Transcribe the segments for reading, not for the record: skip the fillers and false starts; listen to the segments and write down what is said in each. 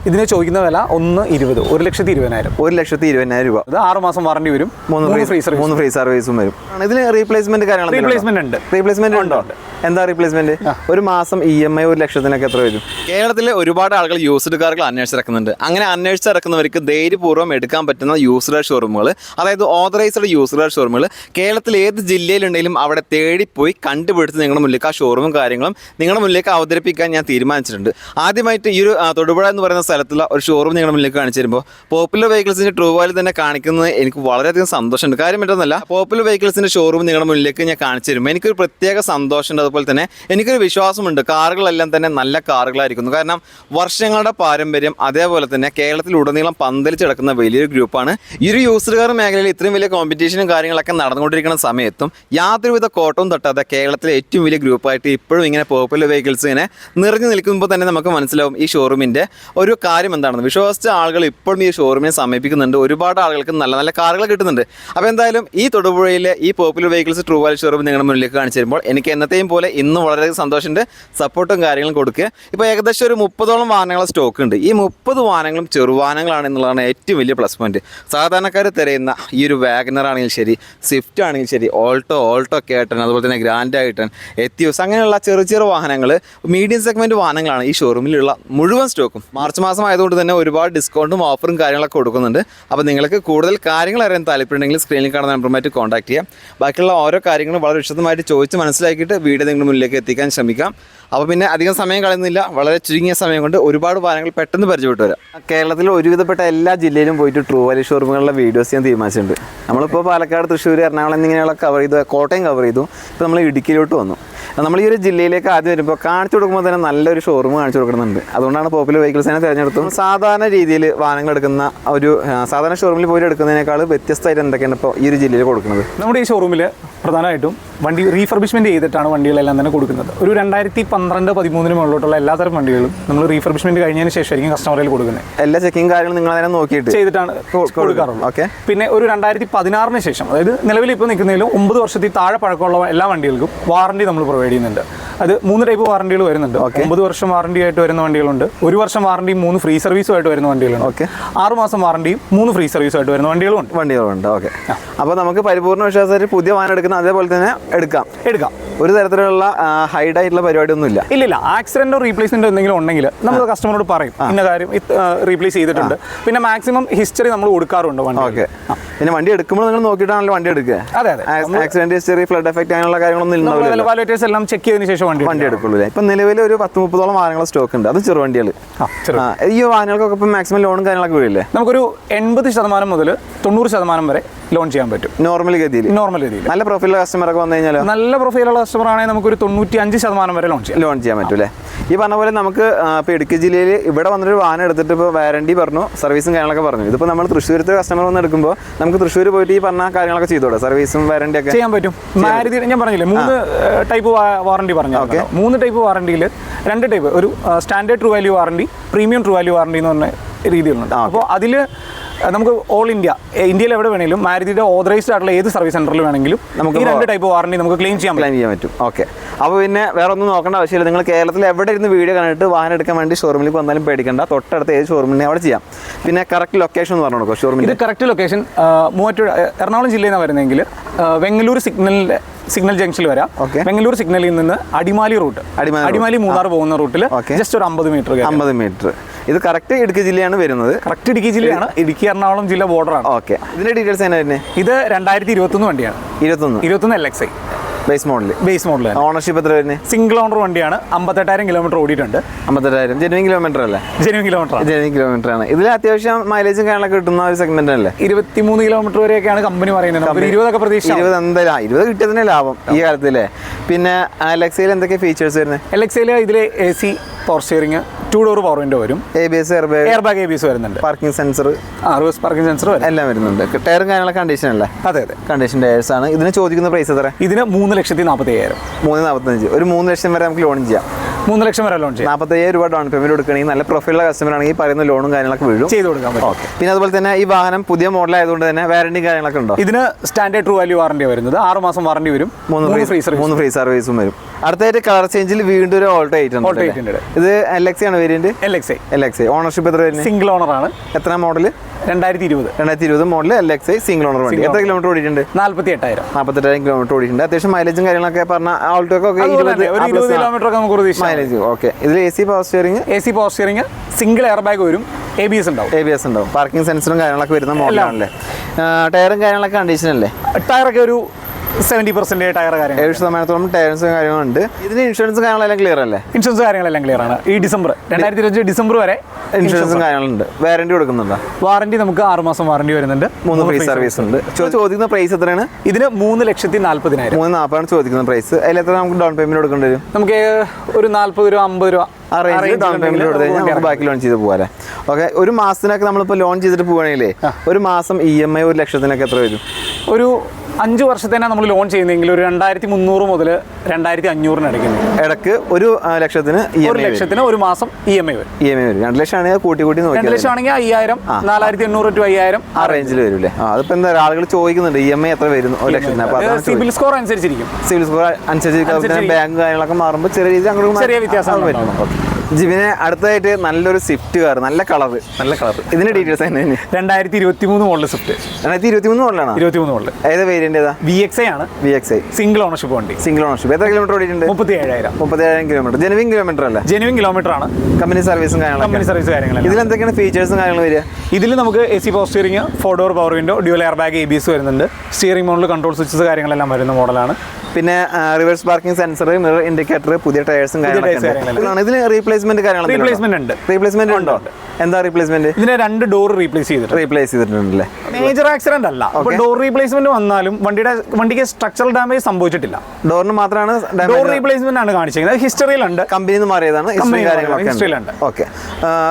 ഇതിന് ചോദിക്കുന്ന വില 1,20,000, 1,20,000. 1,20,000 രൂപ. അത് 6 മാസം വാറണ്ടി വരും, 3 ഫ്രീ സർവീസും വരും. ഇതിന് റീപ്ലേസ്മെന്റ് റീപ്ലേസ്മെന്റ് ഉണ്ടോ? എന്താ റീപ്ലേസ്മെന്റ്? ഒരു മാസം EMI 1,00,000 എത്ര വരും? കേരളത്തിലെ ഒരുപാട് ആളുകൾ യൂസ്ഡ് കാറുകൾ അന്വേഷിച്ചിറക്കുന്നുണ്ട്. അങ്ങനെ അന്വേഷിച്ചിറക്കുന്നവർക്ക് ധൈര്യപൂർവ്വം എടുക്കാൻ പറ്റുന്ന യൂസ്ഡ് ഷോറൂമുകൾ, അതായത് ഓതറൈസ്ഡ് യൂസ്ഡ് ഷോറൂമുകൾ കേരളത്തിൽ ഏത് ജില്ലയിലുണ്ടെങ്കിലും അവിടെ തേടിപ്പോയി കണ്ടുപിടിച്ച് നിങ്ങളുടെ മുന്നിലേക്ക് ആ ഷോറൂമും കാര്യങ്ങളും നിങ്ങളുടെ മുന്നിലേക്ക് അവതരിപ്പിക്കാൻ ഞാൻ തീരുമാനിച്ചിട്ടുണ്ട്. ആദ്യമായിട്ട് ഈ ഒരു തൊടുപുഴ എന്ന് പറയുന്ന സ്ഥലത്തുള്ള ഒരു ഷോറൂം നിങ്ങളുടെ മുന്നിലേക്ക് കാണിച്ചു തരുമ്പോൾ പോപ്പുലർ വെഹിക്കിൾസിന്റെ ട്രൂ വാല്യൂ തന്നെ കാണിക്കുന്നത് എനിക്ക് വളരെയധികം സന്തോഷമുണ്ട്. കാര്യം മറ്റൊന്നല്ല, പോപ്പുലർ വെഹിക്കിൾസിന്റെ ഷോറൂം നിങ്ങളുടെ മുന്നിലേക്ക് ഞാൻ കാണിച്ചു തരുമ്പോൾ എനിക്കൊരു പ്രത്യേക സന്തോഷമുണ്ട്. അതുപോലെ തന്നെ എനിക്കൊരു വിശ്വാസമുണ്ട്, കാറുകളെല്ലാം തന്നെ നല്ല കാറുകളായിരിക്കുന്നു. കാരണം വർഷങ്ങളുടെ പാരമ്പര്യം, അതേപോലെ തന്നെ കേരളത്തിലുടനീളം പന്തലിച്ചെടുക്കുന്ന വലിയൊരു ഗ്രൂപ്പാണ്. ഈ ഒരു യൂസ്ഡ് കാർ മേഖലയിൽ ഇത്രയും വലിയ കോമ്പറ്റീഷനും കാര്യങ്ങളൊക്കെ നടന്നുകൊണ്ടിരിക്കുന്ന സമയത്തും യാതൊരുവിധ കോട്ടവും തട്ടാതെ കേരളത്തിലെ ഏറ്റവും വലിയ ഗ്രൂപ്പായിട്ട് ഇപ്പോഴും ഇങ്ങനെ പോപ്പുലർ വെഹിക്കിൾസ് ഇങ്ങനെ നിറഞ്ഞു നിൽക്കുമ്പോൾ തന്നെ നമുക്ക് മനസ്സിലാവും ഈ ഷോറൂമിൻ്റെ ഒരു കാര്യം എന്താണെന്ന്. വിശ്വസിച്ച ആളുകൾ ഇപ്പോഴും ഈ ഷോറൂമിനെ സമീപിക്കുന്നുണ്ട്. ഒരുപാട് ആളുകൾക്ക് നല്ല നല്ല കാറുകൾ കിട്ടുന്നുണ്ട്. അപ്പോൾ എന്തായാലും ഈ തൊടുപുഴയിലെ ഈ popular vehicles true value showroom നിങ്ങളുടെ മുന്നിലേക്ക് കാണിച്ചു തരുമ്പോൾ എനിക്ക് എന്നത്തെയും പോലെ ഇന്നും വളരെയധികം സന്തോഷമുണ്ട്. സപ്പോർട്ടും കാര്യങ്ങളും കൊടുക്കുക. ഇപ്പോൾ ഏകദേശം ഒരു 30ഓളം വാഹനങ്ങൾ സ്റ്റോക്ക് ഉണ്ട്. ഈ 30 വാഹനങ്ങളും ചെറുവാഹനങ്ങളാണെന്നുള്ളതാണ് ഏറ്റവും വലിയ പ്ലസ് പോയിന്റ്. സാധാരണക്കാർ തിരയുന്ന ഈ ഒരു വാഗനർ ആണെങ്കിലും ശരി, സ്വിഫ്റ്റ് ആണെങ്കിലും ശരി, ഓൾട്ടോ കേട്ടൻ, അതുപോലെ തന്നെ ഗ്രാൻഡ് ആയിട്ടൻ, എത്തിയോസ്, അങ്ങനെയുള്ള ചെറു വാഹനങ്ങൾ, മീഡിയം സെഗ്മെന്റ് വാഹനങ്ങളാണ് ഈ ഷോറൂമിലുള്ള മുഴുവൻ സ്റ്റോക്കും. മാർച്ച് മാസം ആയതുകൊണ്ട് തന്നെ ഒരുപാട് ഡിസ്കൗണ്ടും ഓഫറും കാര്യങ്ങളൊക്കെ കൊടുക്കുന്നുണ്ട്. അപ്പോൾ നിങ്ങൾക്ക് കൂടുതൽ കാര്യങ്ങൾ അറിയാൻ താല്പര്യമുണ്ടെങ്കിൽ സ്ക്രീനിൽ കാണുന്ന നമ്പറുമായിട്ട് കോൺടാക്ട് ചെയ്യാം. ബാക്കിയുള്ള ഓരോ കാര്യങ്ങളും വളരെ വിശദമായിട്ട് ചോദിച്ച് മനസ്സിലാക്കിയിട്ട് വീഡിയോ നിങ്ങളുടെ മുന്നിലേക്ക് എത്തിക്കാൻ ശ്രമിക്കാം. അപ്പോൾ പിന്നെ അധികം സമയം കളയുന്നില്ല, വളരെ ചുരുങ്ങിയ സമയം കൊണ്ട് ഒരുപാട് വാഹനങ്ങൾ പെട്ടെന്ന് പരിചയപ്പെട്ടു വരാം. കേരളത്തിൽ ഒരുവിധപ്പെട്ട എല്ലാ ജില്ലയിലും പോയിട്ട് ട്രൂ വാല്യൂ ഷോറൂമുകളുടെ വീഡിയോസ് ഞാൻ തീരുമാനിച്ചിട്ടുണ്ട്. നമ്മളിപ്പോൾ പാലക്കാട്, തൃശ്ശൂർ, എറണാകുളം എന്നിങ്ങനെയുള്ള കവർ ചെയ്തു, കോട്ടയം കവർ ചെയ്തു. ഇപ്പോൾ നമ്മൾ ഇടുക്കിയിലോട്ട് വന്നു. നമ്മൾ ഈ ഒരു ജില്ലയിലേക്ക് ആദ്യം വരുമ്പോൾ കാണിച്ചു കൊടുക്കുമ്പോൾ തന്നെ നല്ലൊരു ഷോറൂം കാണിച്ചു കൊടുക്കുന്നുണ്ട്. അതുകൊണ്ടാണ് പോപ്പുലർ വെഹിക്കിൾസിനെ തിരഞ്ഞെടുത്തു. സാധാരണ രീതിയിൽ വാഹനങ്ങൾ എടുക്കുന്ന ഒരു സാധാരണ ഷോറൂമിൽ പോയി എടുക്കുന്നതിനേക്കാൾ വ്യത്യസ്തമായിട്ട് എന്തൊക്കെയാണ് ഇപ്പോൾ ഈ ഒരു ജില്ലയിൽ കൊടുക്കുന്നത്? നമ്മുടെ ഈ ഷോറൂമിൽ പ്രധാനമായിട്ടും വണ്ടി റീഫർബിഷ്മെൻറ്റ് ചെയ്തിട്ടാണ് വണ്ടികളെല്ലാം തന്നെ കൊടുക്കുന്നത്. ഒരു 2012-13 മുകളിലോട്ടുള്ള എല്ലാത്തരം വണ്ടികളും നമ്മൾ റീഫർബിഷ്മെൻറ്റ് കഴിഞ്ഞതിന് ശേഷമായിരിക്കും കസ്റ്റമറിൽ കൊടുക്കുന്നത്. എല്ലാ ചെക്കിങ് കാര്യങ്ങളും നിങ്ങൾ അതിനെ നോക്കിയിട്ട് ചെയ്തിട്ടാണ് കൊടുക്കാറുള്ളത്. ഓക്കെ. പിന്നെ ഒരു 2016 ശേഷം, അതായത് നിലവിൽ ഇപ്പോൾ നിൽക്കുന്നതിലും 9 വർഷത്തിൽ താഴെ പഴക്കമുള്ള എല്ലാ വണ്ടികൾക്കും വാറണ്ടി നമ്മൾ പ്രൊവൈഡ് ചെയ്യുന്നുണ്ട്. അത് 3 ടൈപ്പ് വാറണ്ടികൾ വരുന്നുണ്ട്. 9 വർഷം വാറണ്ടി ആയിട്ട് വരുന്ന വണ്ടികളുണ്ട്, 1 വർഷം വാറണ്ടിയും 3 ഫ്രീ സർവീസുമായിട്ട് വരുന്ന വണ്ടികളുണ്ട്. ഓക്കെ. 6 മാസം വാറണ്ടിയും 3 ഫ്രീ സർവീസുമായിട്ട് വരുന്ന വണ്ടികളുണ്ട്. ഓക്കെ. അപ്പോൾ നമുക്ക് പരിപൂർണ്ണ വിശ്വാസമായിട്ട് പുതിയ വാഹനം എടുക്കുന്ന അതേപോലെ തന്നെ എടുക്കാം. ഒരു തരത്തിലുള്ള ഹൈഡ് ആയിട്ടുള്ള പരിപാടിയൊന്നുമില്ല. ഇല്ല. ആക്സിഡന്റോ റീപ്ലേസ്മെന്റോ എന്തെങ്കിലും ഉണ്ടെങ്കിൽ നമ്മൾ കസ്റ്റമറോട് പറയും, ഇന്ന കാര്യം റീപ്ലേസ് ചെയ്തിട്ടുണ്ട്. പിന്നെ മാക്സിമം ഹിസ്റ്ററി നമ്മൾ കൊടുക്കാറുണ്ട് വണ്ടി. ഓക്കെ. പിന്നെ വണ്ടി എടുക്കുമ്പോൾ നിങ്ങൾ നോക്കിയിട്ടാണല്ലോ വണ്ടി എടുക്കുക. അതെ. ആക്സിഡന്റ് ഹിസ്റ്ററി, ഫ്ലഡ് എഫക്ട് അങ്ങനെയുള്ള കാര്യങ്ങളൊന്നും എല്ലാം ചെക്ക് ചെയ്തതിന് ശേഷം വണ്ടി എടുക്കുള്ളൂ. ഇപ്പം നിലവിൽ ഒരു 10-30ഓളം വാഹനങ്ങൾ സ്റ്റോക്ക് ഉണ്ട്. അത് ചെറുവണ്ടികൾ. ഈ വാഹനങ്ങൾക്കൊക്കെ ഇപ്പം മാക്സിമം ലോണും കാര്യങ്ങളൊക്കെ വീഴില്ലേ? നമുക്കൊരു 80% മുതൽ 90% വരെ ലോൺ ചെയ്യാൻ പറ്റും. നോർമൽ ഗതിയിൽ. നല്ല പ്രൊഫൈലുള്ള കസ്റ്റമറൊക്കെ വന്നു കഴിഞ്ഞാൽ, നല്ല പ്രൊഫൈലുള്ള കസ്റ്റമർ ആണെങ്കിൽ നമുക്കൊരു 95% വരെ ലോൺ ചെയ്യാൻ പറ്റും അല്ലേ? ഈ പറഞ്ഞ പോലെ നമുക്ക് ഇപ്പോൾ ഇടുക്കി ജില്ലയിൽ ഇവിടെ വന്നൊരു വാഹനം എടുത്തിട്ട് ഇപ്പോൾ വാറണ്ടി പറഞ്ഞു, സർവീസും കാര്യങ്ങളൊക്കെ പറഞ്ഞു. ഇതിപ്പോൾ നമ്മൾ തൃശ്ശൂരത്തെ കസ്റ്റമർ വന്ന് എടുക്കുമ്പോൾ നമുക്ക് തൃശ്ശൂർ പോയിട്ട് ഈ പറഞ്ഞ കാര്യങ്ങളൊക്കെ ചെയ്തോടെ, സർവീസും വാറണ്ടി ഒക്കെ ചെയ്യാൻ പറ്റും. മാരുതി ഞാൻ പറഞ്ഞില്ലേ 3 ടൈപ്പ് വാറണ്ടി പറഞ്ഞു. ഓക്കെ. 3 ടൈപ്പ് വാറണ്ടിയിൽ 2 ടൈപ്പ്, ഒരു standard true value warranty, premium true value warranty എന്ന് പറഞ്ഞ രീതിയിലുണ്ട്. അപ്പോൾ അതിൽ നമുക്ക് ഇന്ത്യയിൽ എവിടെ വേണമെങ്കിലും മാരുതിയുടെ ഓതറൈസ്ഡ് ആയിട്ടുള്ള ഏത് സർവീസ് സെന്ററിൽ വേണമെങ്കിലും നമുക്ക് ഈ 2 ടൈപ്പ് വാറണ്ടി നമുക്ക് ക്ലെയിം ചെയ്യാൻ പറ്റും. ഓക്കെ. അപ്പോൾ പിന്നെ വേറെ ഒന്നും നോക്കേണ്ട ആവശ്യമില്ല. നിങ്ങൾ കേരളത്തിൽ എവിടെ ഇരുന്ന് വീഡിയോ കണ്ടിട്ട് വാഹനം എടുക്കാൻ വേണ്ടി ഷോറൂമിലേക്ക് വന്നാലും പേടിക്കേണ്ട. തൊട്ടടുത്ത് ഏത് ഷോറൂമിനെ അവിടെ ചെയ്യാം. പിന്നെ കറക്റ്റ് ലൊക്കേഷൻ എന്ന് പറഞ്ഞു കൊടുക്കും ഷോറൂമിൽ. ഇത് കറക്റ്റ് ലൊക്കേഷൻ മൂവാറ്റുപുഴ, എറണാകുളം ജില്ലയിൽ നിന്നാണ് വരുന്നതെങ്കിൽ വെങ്ങല്ലൂർ സിഗ്നൽ ജംഗ്ഷനിൽ വരാം. വെങ്ങല്ലൂർ സിഗ്നലിൽ നിന്ന് അടിമാലി റൂട്ട്, അടിമാലി മൂന്നാർ പോകുന്ന റൂട്ടിൽ ജസ്റ്റ് ഒരു 50 മീറ്റർ. ഇത് കറക്റ്റ് ഇടുക്കി ജില്ലയാണ് വരുന്നത്. കറക്റ്റ് ഇടുക്കി ജില്ലയാണ്. ഇടുക്കി എറണാകുളം ജില്ല ബോർഡറാണ്. ഓക്കെ. ഇതിന്റെ ഡീറ്റെയിൽസ് എന്നാ വരുന്നത്? ഇത് 2021 വണ്ടിയാണ്. 21 LXI ബേസ് മോഡൽ. ഓണർഷിപ്പ് എത്ര വരുന്നത്? സിംഗിൾ ഓണർ വണ്ടിയാണ്. 58,000 കിലോമീറ്റർ ഓടിയിട്ടുണ്ട്. 58,000 ജെനുവിൻ കിലോമീറ്റർ അല്ലേ? ജെനുവിൻ കിലോമീറ്റർ ആണ്. ഇതിൽ അത്യാവശ്യം മൈലേജും കാര്യങ്ങളൊക്കെ കിട്ടുന്ന ഒരു സെഗ്മെന്റ് അല്ലേ? 23 കിലോമീറ്റർ വരെയൊക്കെയാണ് കമ്പനി പറയുന്നത്. 20 പ്രതീക്ഷ. 20 കിട്ടിയതിന് ലാഭം ഈ കാലത്തില്ലേ. പിന്നെ LXIയിൽ എന്തൊക്കെ ഫീച്ചേഴ്സ് വരുന്നത്? LXIയിൽ ഇതിൽ AC, power steering, 2 door power window വരും, ABS, എയർ ബാഗ് ABS വരുന്നുണ്ട്, parking sensor, reverse parking sensor എല്ലാം വരുന്നുണ്ട്. ടയറും കാര്യങ്ങളൊക്കെ കണ്ടീഷൻ അല്ലേ? അതെ. കണ്ടീഷൻ ടയേഴ്സ് ആണ്. ഇതിന് ചോദിക്കുന്ന പ്രൈസ് എത്ര? ഇതിന് 3,45,000. 3,45,000. ഒരു 3 ലക്ഷം വരെ നമുക്ക് ലോൺ ചെയ്യാം. 3 ലക്ഷം വരെ ലോൺ ചെയ്യാം. 45,000 രൂപ ഡൗൺ പേയ്മെന്റ് കൊടുക്കണമെങ്കിൽ നല്ല പ്രൊഫൈലുള്ള കസ്റ്റമർ ആണെങ്കിൽ പറയുന്ന ലോണും കാര്യങ്ങളൊക്കെ വീഴും, ചെയ്ത് കൊടുക്കാൻ പറ്റും. ഓക്കെ. പിന്നെ അതുപോലെ തന്നെ ഈ വാഹനം പുതിയ മോഡൽ ആയതുകൊണ്ട് തന്നെ വാറണ്ടി കാര്യങ്ങളൊക്കെ ഉണ്ടോ? ഇതിന് സ്റ്റാൻഡേർഡ് ട്രൂ വാല്യൂ വാറണ്ടി വരുന്നത്. 6 മാസം വാറണ്ടി വരും, 3 ഫ്രീ സർവീസും വരും. അടുത്തായിട്ട് കളർ ചേഞ്ചിൽ വീണ്ടും ഒരു ഓൾട്ടോ 800. ഇത് LXI ആണ് വേരിയന്റ് LXi. LXi. ഓണർഷിപ്പ് എത്ര വരുന്നത്? സിംഗിൾ ഓണർ ആണ്. എത്ര model? 2020 model LXi single owner വണ്ടി. എത്ര കിലോമീറ്റർ ഓടിയിട്ടുണ്ട്? 48,000 കിലോമീറ്റർ ഓടിയിട്ടുണ്ട്. അത്യാവശ്യം മൈലേജും കാര്യങ്ങളൊക്കെ പറഞ്ഞ ആൾട്ടോക്കൊക്കെ 20 കിലോമീറ്റർ നമുക്ക് പ്രതീക്ഷിക്കാം. മൈലേജ്. ഓക്കെ. ഇതിൽ AC power steering single air bag വരും. ABS ഉണ്ടാവും. പാർക്കിംഗ് സെൻസറും കാര്യങ്ങളൊക്കെ വരുന്ന മോഡലാണല്ലേ? ടയറും കാര്യങ്ങളൊക്കെ കണ്ടീഷൻ അല്ലേ? ടയറൊക്കെ ഒരു 70% ടയർ കാര്യങ്ങൾ, 70% ടയർസും കാര്യങ്ങളുണ്ട്. ഇതിന് ഇൻഷുറൻസും കാര്യങ്ങളെല്ലാം ക്ലിയർ അല്ലേ? ഇൻഷുറൻസ് കാര്യങ്ങളെല്ലാം ക്ലിയർ ആണ്. ഈ 2025 ഡിസംബർ വരെ ഇൻഷുറൻസും കാര്യങ്ങളുണ്ട്. വാറന്റി കൊടുക്കുന്നുണ്ടോ? വാറന്റി നമുക്ക് 6 മാസം വാറന്റി വരുന്നുണ്ട്. 3 ഫ്രീ സർവീസ് ഉണ്ട്. ചോദിക്കുന്ന പ്രൈസ് എത്രയാണ്? ഇതിന് 3,40,000. 3,40,000 ചോദിക്കുന്ന പ്രൈസ്. അതിൽ എത്ര നമുക്ക് ഡൗൺ പേയ്മെന്റ് കൊടുക്കേണ്ടി വരും? നമുക്ക് ഒരു 40 രൂപ 50 രൂപ ആ റേഞ്ചിൽ ഡൗൺ പേയ്മെന്റ് കൊടുത്തു കഴിഞ്ഞാൽ നമുക്ക് ബാക്കി ലോൺ ചെയ്ത് പോകാം. ഓക്കെ. ഒരു മാസത്തിനൊക്കെ നമ്മളിപ്പോൾ ലോൺ ചെയ്തിട്ട് പോവുകയാണെങ്കിലേ ഒരു മാസം EMI 1,00,000 എത്ര വരും? ഒരു 5 വർഷത്തേനെ നമ്മൾ ലോൺ ചെയ്യുന്നെങ്കിൽ ഒരു 2,300 മുതൽ 2,500 അടയ്ക്കുന്നു. ഇടയ്ക്ക് 1,00,000 1,00,000 ഒരു മാസം EMI വരും. 2 ലക്ഷം ആണെങ്കിൽ കൂട്ടി 2 ലക്ഷം ആണെങ്കിൽ 5,000, 4,800 to 5,000 ആ റേഞ്ചിൽ വരും. അതിപ്പോൾ എന്താ ആളുകൾ ചോദിക്കുന്നുണ്ട് EMI എത്ര വരുന്നു 1,00,000. അപ്പോൾ സിബിൽ സ്കോർ അനുസരിച്ചിരിക്കും. സിവിൽ സ്കോർ അനുസരിച്ച് ബാങ്ക് കാര്യങ്ങളൊക്കെ മാറുമ്പോൾ ചെറിയ രീതിയിൽ ചെറിയ വ്യത്യാസം വരും. ജിവിനെ അടുത്തായിട്ട് നല്ലൊരു സ്വിഫ്റ്റ് കാർ, നല്ല കളർ. ഇതിന്റെ ഡീറ്റെയിൽസ് തന്നെ 2023 മോഡൽ സ്വിഫ്റ്റ്. 2023 മോഡലാണ്. 23 മോഡൽ. ഏത് വേരിയന്റ് ഏതാ? VXi ആണ്. സിംഗിൾ ഓണർഷിപ്പ് വണ്ടി. എത്ര കിലോമീറ്റർ ഓടിയിട്ടുണ്ട്? 37,000 കിലോമീറ്റർ. ജെനുവിൻ കിലോമീറ്റർ അല്ലേ? ജെനുവിൻ കിലോമീറ്റർ ആണ്. കമ്പനി സർവീസും കാര്യങ്ങളും. ഇതിൽ എന്തൊക്കെയാണ് ഫീച്ചേഴ്സും കാര്യങ്ങൾ വരിക? ഇതിൽ നമുക്ക് AC power steering, 4 door power window, dual air bag, ABS വരുന്നുണ്ട്. സ്റ്റിയറിംഗ് മോഡിൽ കൺട്രോൾ സ്വിച്ചസ് കാര്യങ്ങളെല്ലാം വരുന്ന മോഡലാണ്. പിന്നെ reverse parking sensor, mirror indicator, പുതിയ ടയർസും കാര്യങ്ങളൊക്കെ. ഇതിന് റീപ്ലേസ്മെന്റ് ഉണ്ടോ? എന്താ റീപ്ലേസ്മെന്റ്? ഇതിന് 2 ഡോർ റീപ്ലേസ് ചെയ്തിട്ടുണ്ടല്ലേ? മേജർ ആക്സിഡന്റ് അല്ല. ഡോർ റീപ്ലേസ്മെന്റ് വന്നാലും വണ്ടിക്ക് സ്ട്രക്ചറൽ ഡാമേജ് സംഭവിച്ചിട്ടില്ല. ഡോറിന് മാത്രമാണ് ഡോർ റീപ്ലേസ്മെന്റ് ആണ് കാണിച്ചിരിക്കുന്നത്. ഹിസ്റ്ററിയിലുണ്ട്. കമ്പനിയിൽ നിന്ന് മാറിയതാണ്. ഹിസ്റ്ററിയിലുണ്ട്. ഓക്കെ.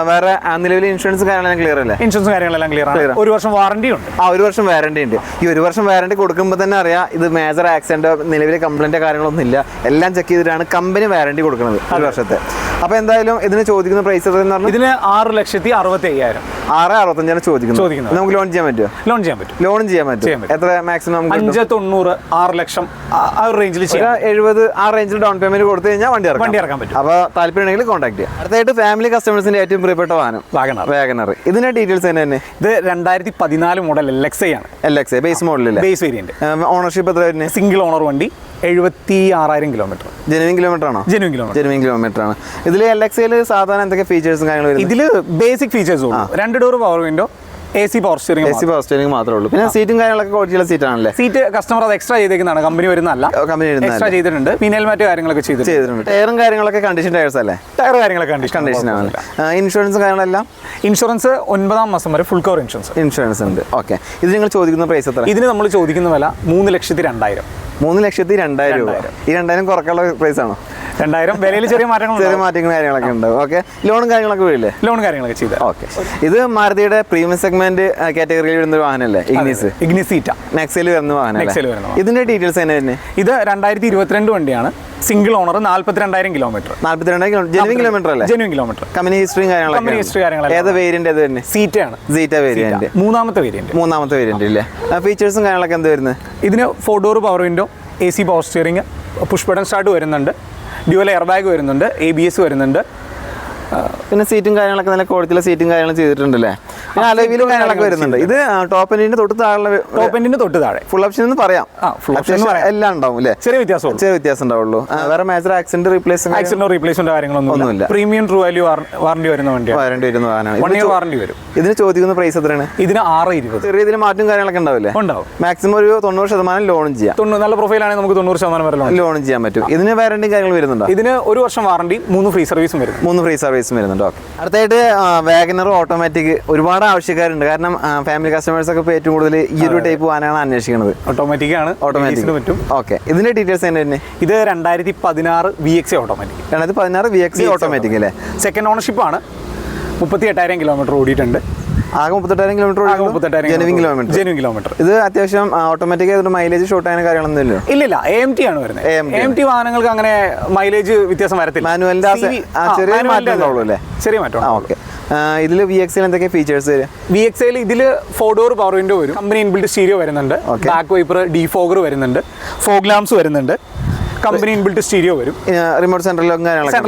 വേറെ നിലവിൽ ഇൻഷുറൻസ് കാര്യങ്ങളെല്ലാം ക്ലിയർ അല്ലേ? ഇൻഷുറൻസ് കാര്യങ്ങളെല്ലാം ക്ലിയർ ആണ്. 1 വർഷം വാറന്റി ഉണ്ട്. 1 വർഷം വാറന്റി ഉണ്ട്. ഈ 1 വർഷം വാറന്റി കൊടുക്കുമ്പോൾ തന്നെ അറിയാം ഇത് മേജർ ആക്സിഡന്റ് നിലവിലെ കംപ്ലൈന്റ് കാര്യങ്ങളൊന്നും ഇല്ല. എല്ലാം ചെക്ക് ചെയ്തിട്ടാണ് കമ്പനി വാറന്റി കൊടുക്കുന്നത് 1 വർഷത്തെ. അപ്പൊ എന്തായാലും ഇതിന് ചോദിക്കുന്ന പ്രൈസ് എന്ന് പറഞ്ഞാൽ ഇതിന് 6,65,000. 6,65 ചോദിക്കുന്നത്. നമുക്ക് ലോൺ ചെയ്യാൻ പറ്റുമോ? ലോൺ ചെയ്യാൻ പറ്റും. എത്ര മാക്സിമം? 5,90,000, 6 ലക്ഷം ആ റേഞ്ചിൽ 70 ആ റേഞ്ചിൽ ഡൗൺ പേയ്മെന്റ് കൊടുത്തു കഴിഞ്ഞാൽ വണ്ടി ഇറക്കാൻ പറ്റും. അപ്പോൾ താല്പര്യമുണ്ടെങ്കിൽ കോൺടാക്ട് ചെയ്യാം. അടുത്തായിട്ട് ഫാമിലി കസ്റ്റമേഴ്സിന്റെ ഏറ്റവും പ്രിയപ്പെട്ട വാഹനം വാഗണർ. ഇതിന്റെ ഡീറ്റെയിൽസ് തന്നെ. ഇത് 2014 മോഡൽ LXi ആണ്. LXi base model, base variant. Ownership എത്ര വരുന്നത്? സിംഗിൾ ഓണർ വണ്ടി. 76,000 കിലോമീറ്റർ. ജെനുവിൻ കിലോമീറ്റർ ആണോ? ജെനുവിൻ കിലോമീറ്റർ ആണ്. ഇതിൽ LXiയിൽ സാധാരണ എന്തൊക്കെ ഫീച്ചേഴ്സും കാര്യങ്ങളും? ഇതിൽ ബേസിക് ഫീച്ചേഴ്സ് ഉള്ളൂ. 2 door power window, AC power steering മാത്രമേ ഉള്ളൂ. പിന്നെ സീറ്റും കാര്യങ്ങളൊക്കെ ക്വാളിറ്റിയുള്ള സീറ്റാണല്ലേ? സീറ്റ് കസ്റ്റമർ അത് എക്സ്ട്രാ ചെയ്തേക്കുന്നതാണ്. കമ്പനി വരുന്നതല്ല. എക്സ്ട്രാ ചെയ്തിട്ടുണ്ട്. പിന്നെ ഹെൽമെറ്റ് കാര്യങ്ങളൊക്കെ ചെയ്തിട്ടുണ്ട്. ടയറും കാര്യങ്ങളൊക്കെ കണ്ടീഷൻ ടയർസ് അല്ലേ? ടയർ കാര്യങ്ങളൊക്കെ കണ്ടീഷൻ ആണ്. ഇൻഷുറൻസ് കാര്യങ്ങളെല്ലാം? ഇൻഷുറൻസ് 9ാം മാസം വരെ ഫുൾ കവർ ഇൻഷുറൻസ് ഉണ്ട്. ഓക്കെ. ഇത് നിങ്ങൾ ചോദിക്കുന്ന പ്രൈസ് എത്ര? ഇതിന് നമ്മൾ ചോദിക്കുന്ന വില 3,02,000. 3,02,000 രൂപ. ഈ 2,000 കുറക്കാനുള്ള പ്രൈസ് ആണോ? 2,000 വിലയിൽ ചെറിയ മാറ്റങ്ങൾ കാര്യങ്ങളൊക്കെ ഉണ്ട്. ഓക്കെ. ലോണും കാര്യങ്ങളൊക്കെ വരില്ലേ? ലോൺ കാര്യങ്ങളൊക്കെ ചെയ്ത്. ഓക്കെ. ഇത് മാരുതിയുടെ പ്രീമിയം സെഗ്മെന്റ് കാറ്റഗറിയിൽ വരുന്ന വാഹനമല്ലേ? ഇഗ്നിസീറ്റ നെക്സയിൽ വരുന്ന വാഹനം. ഇതിന്റെ ഡീറ്റെയിൽസ് തന്നെ. ഇത് 2022 വണ്ടിയാണ്. Single owner. 42,000 kilometre. Genuine kilometre അല്ലേ? Genuine kilometre. കമ്പനി ഹിസ്റ്ററിയും കാര്യങ്ങളൊക്കെ. ഏത് വേരിയന്റ്? ഏത് തന്നെ? സീറ്റ വേരിയന്റ്. 3ാമത്തെ വേരിയന്റ് ഇല്ലേ? ഫീച്ചേഴ്സും കാര്യങ്ങളൊക്കെ എന്താ വരുന്നത്? ഇതിന് 4 door power window, AC power steering, push button start വരുന്നുണ്ട്, ഡ്യുവൽ എയർ ബാഗ് വരുന്നുണ്ട്, ABS വരുന്നുണ്ട്. പിന്നെ സീറ്റും കാര്യങ്ങളൊക്കെ നല്ല ക്വാളിറ്റിയുള്ള സീറ്റും കാര്യങ്ങളും ചെയ്തിട്ടുണ്ടല്ലേ? പിന്നെ അലോയിലും കാര്യങ്ങളൊക്കെ വരുന്നുണ്ട്. ഇത് ടോപ്പ് എൻഡിന്റെ തൊട്ട് താഴെ ഫുൾ ഓപ്ഷൻ എന്ന് പറയാം. എല്ലാം ഉണ്ടാവും അല്ലേ? ചെറിയ വ്യത്യാസം ഉണ്ടാവുള്ളൂ. വേറെ മേജർ ആക്സിഡന്റ് റീപ്ലേസ്മെന്റ് കാര്യങ്ങളൊന്നുമില്ല. പ്രീമിയം ട്രൂ വാല്യൂ വാറന്റി വരുന്ന വണ്ടിയാണ്. 1 ഇയർ വാറന്റി വരും. ഇതിന് ചോദിക്കുന്ന പ്രൈസ് എത്രയാണ്? ഇതിന് 6,20. ചെറിയ ഇതിന് മാറ്റം കാര്യങ്ങളൊക്കെ ഉണ്ടാവില്ലേ? ഉണ്ടാവും. മാക്സിമം ഒരു 90% ലോൺ ചെയ്യാം. നല്ല പ്രൊഫൈലാണെങ്കിൽ നമുക്ക് 90% വരെ ലോൺ ചെയ്യാൻ പറ്റും. ഇതിന് വാറന്റി കാര്യങ്ങൾ വരുന്നുണ്ടോ? ഇതിന് 1 വർഷം വാറന്റി, 3 ഫ്രീ സർവീസും വരും. 3 ഫ്രീ സർവീസും വരുന്നുണ്ട്. ഓക്കെ. അടുത്തായിട്ട് വാഗണർ ഓട്ടോമാറ്റിക് ഒരുപാട് ആവശ്യക്കാരുണ്ട്. കാരണം ഫാമിലി കസ്റ്റമേഴ്സ് ഒക്കെ ഏറ്റവും കൂടുതൽ ഈ ഒരു ടൈപ്പ് വാഹനമാണ് അന്വേഷിക്കുന്നത്. ഓട്ടോമാറ്റിക് പറ്റും. ഓക്കെ. ഇതിന്റെ ഡീറ്റെയിൽസ് തന്നെ. ഇത് 2016 VXi ഓട്ടോമാറ്റിക്. 2016 VXi ഓട്ടോമാറ്റിക് അല്ലേ? സെക്കൻഡ് ഓണർഷിപ്പ് ആണ്. 38,000 കിലോമീറ്റർ ഓടിയിട്ടുണ്ട്. ആകെ 38,000 കിലോമീറ്റർ. Genuine kilometre. ഇത് അത്യാവശ്യം ഓട്ടോമാറ്റിക് ആയതുകൊണ്ട് മൈലേജ് ഷോർട്ട് ആയ കാര്യങ്ങളൊന്നും ഇല്ല. AMT ആണ് വരുന്നത്. AMT വാഹനങ്ങൾക്ക് അങ്ങനെ മൈലേജ് വ്യത്യാസം വരത്തില്ല. മാനുവലിന്റെ ചെറിയ മാറ്റം. ഓക്കെ. ഇതിൽ VXiയിൽ എന്തൊക്കെ ഫീച്ചേഴ്സ് വരും? VXiയിൽ ഇതിൽ 4 ഡോർ പവർ വിൻഡോ വരും. കമ്പനി ഇൻബിൽറ്റ് സ്റ്റീരിയോ വരുന്നുണ്ട്. ബാക്ക് വൈപ്പർ, ഡീഫോഗർ വരുന്നുണ്ട്. ഫോഗ് ലാംപ്സ് വരുന്നുണ്ട്. കമ്പനി ഇൻബിൽറ്റ് സ്റ്റീരിയോ വരും. റിമോട്ട് സെൻട്രൽ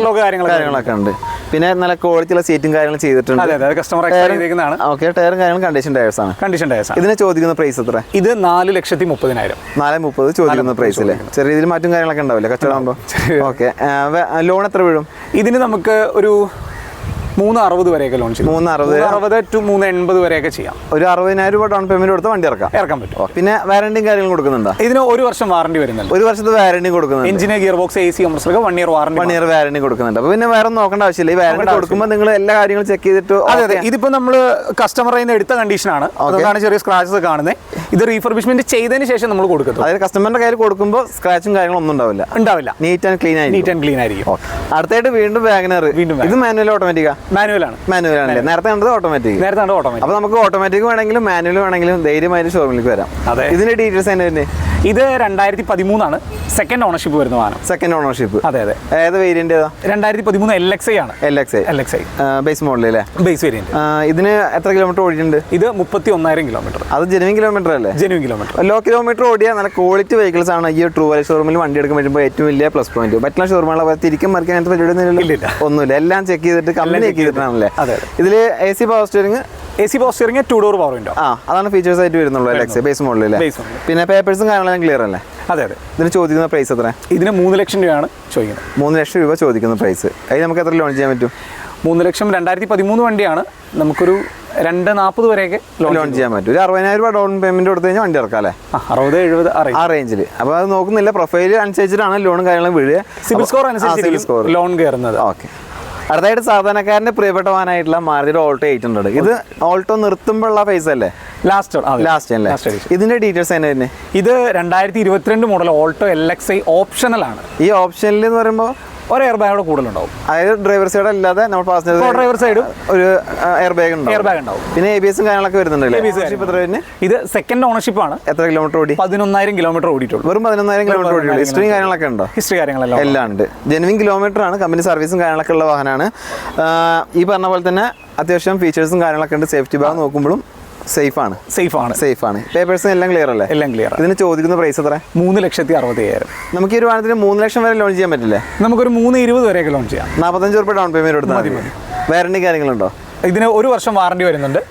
ലോക്ക് കാര്യങ്ങളൊക്കെ ഉണ്ട്. പിന്നെ നല്ല ക്വാളിറ്റിയുള്ള സീറ്റും കാര്യങ്ങളും ചെയ്തിട്ടുണ്ട്. അതെ അതെ, കസ്റ്റമർ എക്സ്പെക്ട് ചെയ്തിരിക്കുന്നതാണ്. ഓക്കെ, ടയറും കാര്യങ്ങളും കണ്ടീഷൻ ടയേഴ്സ് ആണ്. Condition tyres. ഇതിന് ചോദിക്കുന്ന പ്രൈസ് എത്ര? ഇത് 4,30,000. 4,30,000 ചോദിക്കുന്ന പ്രൈസില്. ചെറിയ രീതിയിൽ മാറ്റും കാര്യങ്ങളൊക്കെ ഉണ്ടാവില്ലേ കച്ചവടമാകുമ്പോൾ? ഓക്കെ, ലോൺ എത്ര വീഴും ഇതിന്? നമുക്ക് ഒരു 360 വരെയൊക്കെ ലോൺ ചെയ്യും. 360 to 380 വരെയൊക്കെ ചെയ്യാം. ഒരു 60,000 രൂപ ഡൗൺ പേയ്മെന്റ് കൊടുത്ത് വണ്ടി ഇറക്കാൻ പറ്റും. പിന്നെ വാറണ്ടിയും കാര്യങ്ങളും കൊടുക്കുന്നുണ്ടോ? ഇതിന് 1 വർഷം വാറണ്ടി വരുന്നുണ്ട്. 1 വർഷത്തെ വാറണ്ടി കൊടുക്കുന്നുണ്ട്. എഞ്ചിന്, gear box, AC, compressor 1 year warranty. 1 year warranty കൊടുക്കുന്നുണ്ട്. അപ്പോൾ പിന്നെ വേറെ ഒന്നും നോക്കേണ്ട ആവശ്യമില്ല. ഈ വാറണ്ടി കൊടുക്കുമ്പോൾ നിങ്ങൾ എല്ലാ കാര്യങ്ങളും ചെക്ക് ചെയ്തിട്ട്. അതെ അതെ, ഇതിപ്പോൾ നമ്മൾ കസ്റ്റമറിൽ നിന്ന് എടുത്ത കണ്ടീഷനാണ്. അതുകൊണ്ടാണ് ചെറിയ സ്ക്രാച്ചസ് കാണുന്നത്. ഇത് റീഫർബിഷ്മെന്റ് ചെയ്തതിന് ശേഷം നമ്മൾ കൊടുക്കുന്നത്. അതായത് കസ്റ്റമറിന്റെ കയ്യിൽ കൊടുക്കുമ്പോൾ സ്ക്രാച്ചും കാര്യങ്ങളും ഒന്നും ഉണ്ടാവില്ല. നീറ്റ് ആൻഡ് ക്ലീൻ ആയിരിക്കും. അടുത്തായിട്ട് വീണ്ടും വാഗനർ. ഇത് മാനുവൽ ഓട്ടോമാറ്റിക്കാ? മാനുവലാണ്. നേരത്തെ കണ്ടത് ഓട്ടോമാറ്റിക്. അപ്പോൾ നമുക്ക് ഓട്ടോമാറ്റിക് വേണമെങ്കിലും മാനുവൽ വേണമെങ്കിലും ധൈര്യമായിട്ട് ഷോറൂമിലേക്ക് വരാം. ഇതിന്റെ ഡീറ്റെയിൽസ് തന്നെ. ഇത് 2013 ആണ് സെക്കൻഡ് ഓണർഷിപ്പ് വരുന്ന വാഹനം. Second ownership. അതെ അതെ. ഏത് വേരിയന്റ്? 2013 LXi ആണ്. LXi ബേസ് മോഡൽ അല്ലേ? Base variant. ഇതിന് എത്ര കിലോമീറ്റർ ഓടിയിട്ടുണ്ട്? ഇത് 31,000 കിലോമീറ്റർ. അത് ജെനുവിൻ കിലോമീറ്റർ അല്ലേ? Genuine kilometre. ലോ കിലോമീറ്റർ ഓടിയ നല്ല ക്വാളിറ്റി വെഹിക്കിൾസ് ആണ് ഈ ട്രൂ വാല്യൂ ഷോറൂമിൽ വണ്ടി എടുക്കാൻ പറ്റുമ്പോൾ ഏറ്റവും വലിയ പ്ലസ് പോയിന്റ്. മറ്റുള്ള ഷോറൂമുകളെ തിരിക്കും മറിക്കാൻ അങ്ങനത്തെ പരിപാടി ഒന്നുമില്ല. എല്ലാം ചെക്ക് ചെയ്തിട്ട് കമ്പനി ചെക്ക് ചെയ്തിട്ടാണല്ലേ? ഇതില് AC power steering. AC power steering 2 door power window. അതാണ് ഫീച്ചേഴ്സ് ആയിട്ട് വരുന്നുള്ളൂ LXi ബേസ് മോഡലിൽ. പിന്നെ പേപ്പേഴ്സും കാര്യങ്ങളും ക്ലിയർ അല്ലേ? അതെ അതെ. ഇതിന് ചോദിക്കുന്ന പ്രൈസ് എത്ര? ഇതിന് 3 ലക്ഷം രൂപയാണ് ചോദിക്കുന്നത്. 3 ലക്ഷം രൂപ ചോദിക്കുന്ന പ്രൈസ്. അതിന് നമുക്ക് എത്ര ലോൺ ചെയ്യാൻ പറ്റും? 3 ലക്ഷം 2013 വണ്ടിയാണ്. നമുക്കൊരു 240 വരെയൊക്കെ ലോൺ ചെയ്യാൻ പറ്റും. ഒരു 60,000 രൂപ ഡൗൺ പേയ്മെന്റ് കൊടുത്തു കഴിഞ്ഞാൽ വണ്ടി ഇറക്കാം അല്ലേ? 60-70 ആ റേഞ്ചിൽ. അപ്പോൾ അത് നോക്കുന്നില്ല, പ്രൊഫൈൽ അനുസരിച്ചിട്ടാണ് ലോണും കാര്യങ്ങളും വീഴുക. സിബിൽ സ്കോർ അനുസരിച്ച് ലോൺ കയറുന്നത്. ഓക്കെ. അടുത്തായിട്ട് സാധാരണക്കാരന്റെ പ്രിയപ്പെട്ട വാഹനമായിട്ടുള്ള മാരുതിയുടെ ഓൾട്ടോ 800. ഇത് ഓൾട്ടോ നിർത്തുമ്പോഴുള്ള പൈസ അല്ലേ? ലാസ്റ്റ്. ഇതിന്റെ ഡീറ്റെയിൽസ് തന്നെ. ഇത് 2022 മോഡൽ ഓൾട്ടോ LXi ഓപ്ഷണൽ ആണ്. ഈ ഓപ്ഷനിൽ എന്ന് പറയുമ്പോൾ ഒരു എയർ ബാഗ് കൂടുതലുണ്ടാവും. അതായത് ഡ്രൈവർ സൈഡ് അല്ലാതെ നമ്മൾ പാസഞ്ചർ ഡ്രൈവർ സൈഡും ഒരു എയർ ബാഗ് ഉണ്ടാവും. പിന്നെ ABS കാര്യങ്ങളൊക്കെ വരുന്നുണ്ടല്ലേ? ഇത് സെക്കൻഡ് ഓണർഷിപ്പ് ആണ്. എത്ര കിലോമീറ്റർ ഓടി? 11,000 കിലോമീറ്റർ ഓടിയിട്ടുള്ളൂ. വെറും 11,000 കിലോമീറ്റർ ഓടിയുള്ളൂ. ഹിസ്റ്ററിയും കാര്യങ്ങളൊക്കെ ഉണ്ടോ? ഹിസ്റ്ററി കാര്യങ്ങളെല്ലാം എല്ലാം ഉണ്ട്. ജെനുവിൻ കിലോമീറ്റർ ആണ്. കമ്പനി സർവീസും കാര്യങ്ങളൊക്കെ ഉള്ള വാഹനമാണ്. ഈ പറഞ്ഞ പോലെ തന്നെ അത്യാവശ്യം ഫീച്ചേഴ്സും കാര്യങ്ങളൊക്കെ ഉണ്ട്. സേഫ്റ്റി ബാഗ് നോക്കുമ്പോഴും സേഫ് ആണ്. പേപ്പേഴ്സ് എല്ലാം ക്ലിയർ അല്ലേ? എല്ലാം ക്ലിയർ. ഇതിന് ചോദിക്കുന്ന പ്രൈസ് എത്ര? 3,60,000. നമുക്ക് ഈ ഒരു വാഹനത്തിന് 3 ലക്ഷം വരെ ലോൺ ചെയ്യാൻ പറ്റില്ലേ? നമുക്കൊരു 320 വരെയൊക്കെ ലോൺ ചെയ്യാം. 45 രൂപ ഡൗൺ പേയ്മെന്റ് കൊടുത്താൽ മതി. വാറണ്ടി കാര്യങ്ങളുണ്ടോ? ഇതിന് 1 വർഷം വാറണ്ടി വരുന്നുണ്ട്.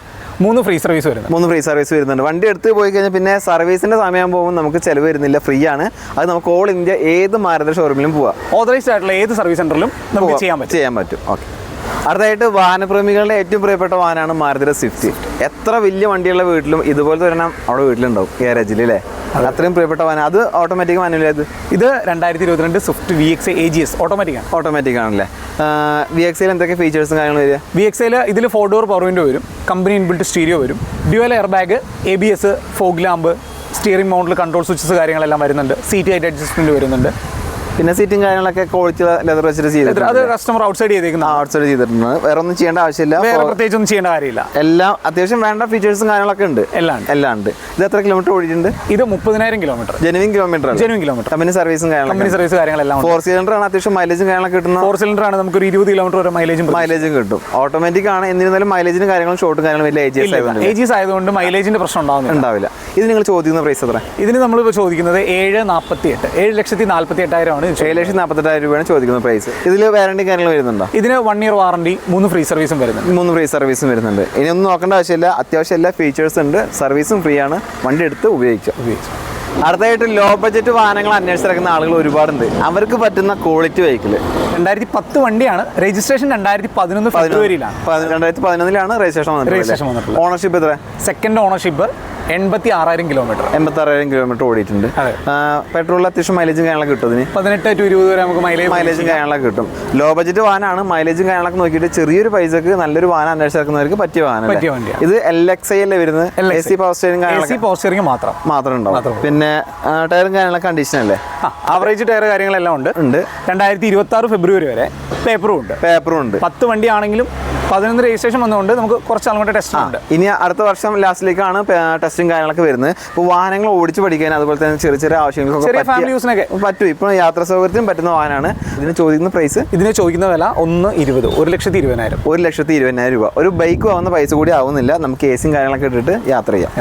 3 ഫ്രീ സർവീസ് വരുന്നുണ്ട്. വണ്ടി എടുത്ത് പോയി കഴിഞ്ഞാൽ പിന്നെ സർവീസിന്റെ സമയം പോകുമ്പോൾ നമുക്ക് ചിലവ് വരുന്നില്ല, ഫ്രീ ആണ്. അത് നമുക്ക് ഓൾ ഇന്ത്യ ഏത് മാരുതി ഷോറൂമിലും പോവാം. ഓതറൈസ്ഡ് ആയിട്ടുള്ള ഏത് സർവീസ് സെന്ററിലും നമുക്ക് ചെയ്യാൻ പറ്റും. ഓക്കെ. അടുത്തായിട്ട് വാഹനപ്രേമികളുടെ ഏറ്റവും പ്രിയപ്പെട്ട വാഹനമാണ് മാരുതിയുടെ സ്വിഫ്റ്റ്. എത്ര വലിയ വണ്ടിയുള്ള വീട്ടിലും ഇതുപോലത്തെ ഒരെണ്ണം അവിടെ വീട്ടിലുണ്ടാവും, ഗാരേജിൽ അല്ലേ? അത്രയും പ്രിയപ്പെട്ട വാഹനം. അത് ഓട്ടോമാറ്റിക് മാനുവൽ. ഇത് 2022 സ്വിഫ്റ്റ് VXi AGS ഓട്ടോമാറ്റിക് ആണല്ലേ? VXiയിൽ എന്തൊക്കെ ഫീച്ചേഴ്സും കാര്യങ്ങളും വരിക? VXiയിൽ ഇതിൽ 4 ഡോർ പവർ വിൻഡോ വരും, കമ്പനി ഇൻബിൽറ്റ് സ്റ്റീരിയോ വരും, dual air bag, ABS, fog lamp, steering മൗണ്ടിൽ കൺട്രോൾ സ്വിച്ചസ് കാര്യങ്ങളെല്ലാം വരുന്നുണ്ട്. സീറ്റ് ഹൈറ്റ് അഡ്ജസ്റ്റ്മെന്റ് വരുന്നുണ്ട്. പിന്നെ സീറ്റും കാര്യങ്ങളൊക്കെ ക്വാളിറ്റി ലെതർ വെച്ചിട്ട് ചെയ്തിട്ടുണ്ട്. അത് കസ്റ്റമർ ഔട്ട്സൈഡ് ചെയ്തിട്ടുണ്ട്. വേറെ ഒന്നും ചെയ്യേണ്ട ആവശ്യമില്ല, പ്രത്യേകിച്ച് ഒന്നും ചെയ്യേണ്ട കാര്യമില്ല. എല്ലാം അത്യാവശ്യം വേണ്ട ഫീച്ചേഴ്സും കാര്യങ്ങളൊക്കെ ഉണ്ട്. എല്ലാം ഉണ്ട്. ഇത് എത്ര കിലോമീറ്റർ ഓടിയിട്ടുണ്ട്? ഇത് 30,000 kilometre. Genuine kilometre. Company service കാര്യങ്ങളെല്ലാം 4 സിലിണ്ടർ ആണ്. അത്യാവശ്യം മൈലേജും കാര്യങ്ങളൊക്കെ കിട്ടുന്ന 4 സിലിണ്ടർ ആണ്. നമുക്ക് 20 കിലോമീറ്റർ വരെ മൈലേജും കിട്ടും. ഓട്ടോമാറ്റിക് ആണ്. എന്നിരുന്നാലും മൈലേജിനും കാര്യങ്ങളും ഷോർട്ടും കാര്യങ്ങളും വലിയ AGS ആയതുകൊണ്ട് മൈലേജിന്റെ പ്രശ്നം ഉണ്ടാവില്ല. ഇത് നിങ്ങൾ ചോദിക്കുന്ന പ്രൈസ് എത്ര? ഇതിന് നമ്മളിപ്പോൾ ചോദിക്കുന്നത് 7,48,000 ആണ്. 7,48,000 രൂപയാണ് ചോദിക്കുന്ന പ്രൈസ്. ഇതിൽ വാറണ്ടി കാര്യങ്ങൾ വരുന്നുണ്ടോ? ഇതിന് 1 ഇയർ വാറണ്ടി, 3 ഫ്രീ സർവീസും വരുന്നുണ്ട്. ഇനി ഒന്നും നോക്കേണ്ട ആവശ്യമില്ല. അത്യാവശ്യം എല്ലാ ഫീച്ചേഴ്സ് ഉണ്ട്. സർവീസും ഫ്രീ ആണ്. വണ്ടി എടുത്ത് ഉപയോഗിക്കാം. അടുത്തായിട്ട് ലോ ബഡ്ജറ്റ് വാഹനങ്ങൾ അന്വേഷിച്ചിറക്കുന്ന ആളുകൾ ഒരുപാടുണ്ട്. അവർക്ക് പറ്റുന്ന ക്വാളിറ്റി വെഹിക്കിൾ 2010 വണ്ടിയാണ്. രജിസ്ട്രേഷൻ 2011 ഫെബ്രുവരിയിലാണ്. 2011 രജിസ്ട്രേഷൻ വന്നിട്ടുള്ളത്. ഓണർഷിപ്പ് എത്ര? Second ownership. 86,000 കിലോമീറ്റർ ഓടിയിട്ടുണ്ട്. പെട്രോളിൽ അത്യാവശ്യം മൈലേജും കാര്യങ്ങളൊക്കെ കിട്ടും. ഇതിന് 18 to 20 വരെ നമുക്ക് മൈലേജും കാര്യങ്ങളൊക്കെ കിട്ടും. ലോ ബഡ്ജറ്റ് വാഹനമാണ്. മൈലേജും കാര്യങ്ങളൊക്കെ നോക്കിയിട്ട് ചെറിയൊരു പൈസക്ക് നല്ലൊരു വാഹനം അന്വേഷിച്ചിറക്കുന്നവർക്ക് പറ്റിയ വാഹനം. ഇത് LXi അല്ലേ വരുന്നത്? AC പവർ സ്റ്റിയറിംഗ് മാത്രം ഉണ്ടാവും. പിന്നെ ടയറും കാര്യങ്ങളൊക്കെ കണ്ടീഷൻ അല്ലേ? ആവറേജ് ടയർ കാര്യങ്ങളെല്ലാം ഉണ്ട്. 2026 ഫെബ്രുവരി വരെ പേപ്പറും ഉണ്ട്. 10 വണ്ടി ആണെങ്കിലും 11 രജിസ്ട്രേഷൻ വന്നുകൊണ്ട് നമുക്ക് കുറച്ച് അങ്ങോട്ട് ടെസ്റ്റ് ഉണ്ട്. ഇനി അടുത്ത വർഷം ലാസ്റ്റിലേക്കാണ് ടെസ്റ്റും കാര്യങ്ങളൊക്കെ വരുന്നത്. ഇപ്പോൾ വാഹനങ്ങൾ ഓടിച്ച് പഠിക്കാൻ, അതുപോലെ തന്നെ ചെറിയ ആവശ്യങ്ങൾക്കൊക്കെ ഫാമിലി യൂസിനൊക്കെ പറ്റും. ഇപ്പോൾ യാത്രാ സൗകര്യത്തിനും പറ്റുന്ന വാഹനമാണ്. ഇതിന് ചോദിക്കുന്ന പ്രൈസ്, ഇതിന് ചോദിക്കുന്ന വില 1,20,000. 1,20,000 രൂപ. ഒരു ബൈക്ക് വാങ്ങുന്ന പൈസ കൂടി ആവുന്നില്ല. നമുക്ക് AC കാര്യങ്ങളൊക്കെ ഇട്ടിട്ട് യാത്ര ചെയ്യാം.